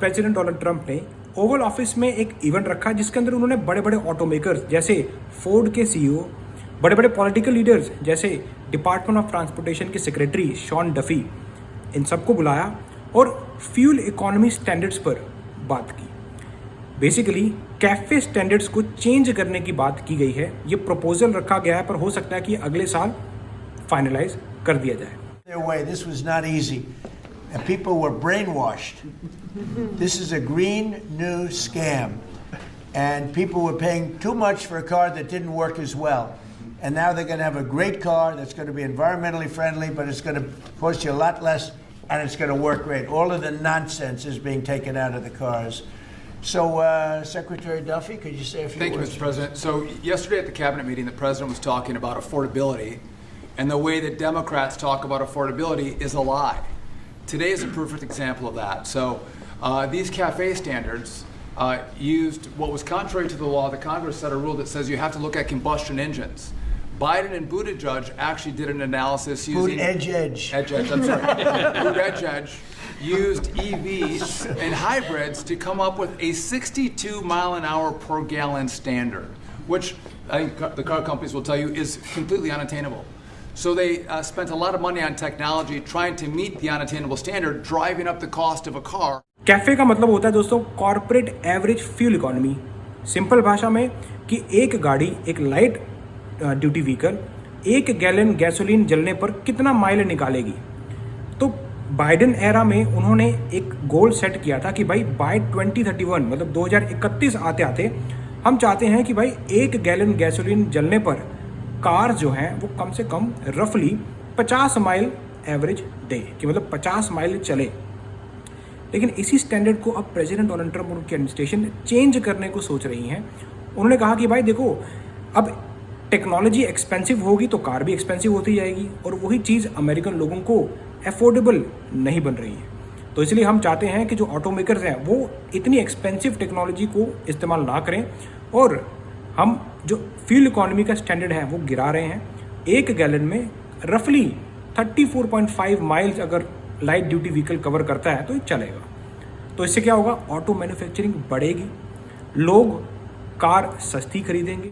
President Donald Trump ने Oval office में एक इवेंट रखा जिसके अंदर उन्होंने बड़े बड़े ऑटोमेकर्स जैसे फोर्ड के सीईओ, बड़े बड़े पॉलिटिकल लीडर्स जैसे डिपार्टमेंट ऑफ ट्रांसपोर्टेशन के सेक्रेटरी शॉन डफी, इन सबको बुलाया और फ्यूल इकोनॉमी स्टैंडर्ड्स पर बात की। बेसिकली कैफे स्टैंडर्ड्स को चेंज करने की बात की गई है। ये प्रपोजल रखा गया है पर हो सकता है कि अगले साल फाइनलाइज कर दिया जाए। This was not easy. And people were brainwashed. This is a green new scam. And people were paying too much for a car that didn't work as well. And now they're going to have a great car that's going to be environmentally friendly, but it's going to cost you a lot less and it's going to work great. All of the nonsense is being taken out of the cars. So, Secretary Duffy, could you say a few words? Thank you, Mr. President. So, yesterday at the cabinet meeting, the president was talking about affordability, and the way that Democrats talk about affordability is a lie. Today is a perfect example of that. So, these cafe standards used what was contrary to the law. The Congress set a rule that says you have to look at combustion engines. Biden and Buttigieg actually did an analysis using I'm sorry. Buttigieg used EVs and hybrids to come up with a 62 mile an hour per gallon standard, which I think the car companies will tell you is completely unattainable. So they spent a lot of money on technology trying to meet the unattainable standard, driving up the cost of a car. Cafe का मतलब होता है दोस्तों corporate average fuel economy. Simple भाषा में कि एक गाड़ी, एक light duty vehicle 1 gallon gasoline जलने पर कितना माइल निकालेगी। तो बाइडेन एरा में उन्होंने एक गोल सेट किया था कि भाई बाय 2031 मतलब 2031 आते आते हम चाहते हैं कि भाई 1 गैलन गैसोलीन जलने पर कार जो हैं वो कम से कम रफली 50 माइल एवरेज दे, कि मतलब 50 माइल चले। लेकिन इसी स्टैंडर्ड को अब प्रेसिडेंट डोनाल्ड ट्रंप और उनकी एडमिनिस्ट्रेशन चेंज करने को सोच रही हैं। उन्होंने कहा कि भाई देखो, अब टेक्नोलॉजी एक्सपेंसिव होगी तो कार भी एक्सपेंसिव होती जाएगी और वही चीज़ अमेरिकन लोगों को अफोर्डेबल नहीं बन रही है। तो इसलिए हम चाहते हैं कि जो ऑटोमेकर्स हैं वो इतनी एक्सपेंसिव टेक्नोलॉजी को इस्तेमाल ना करें और हम जो फ्यूल इकोनॉमी का स्टैंडर्ड है वो गिरा रहे हैं। 1 गैलन में रफली 34.5 माइल्स अगर लाइट ड्यूटी व्हीकल कवर करता है तो ये चलेगा। तो इससे क्या होगा, ऑटो मैन्युफैक्चरिंग बढ़ेगी, लोग कार सस्ती खरीदेंगे।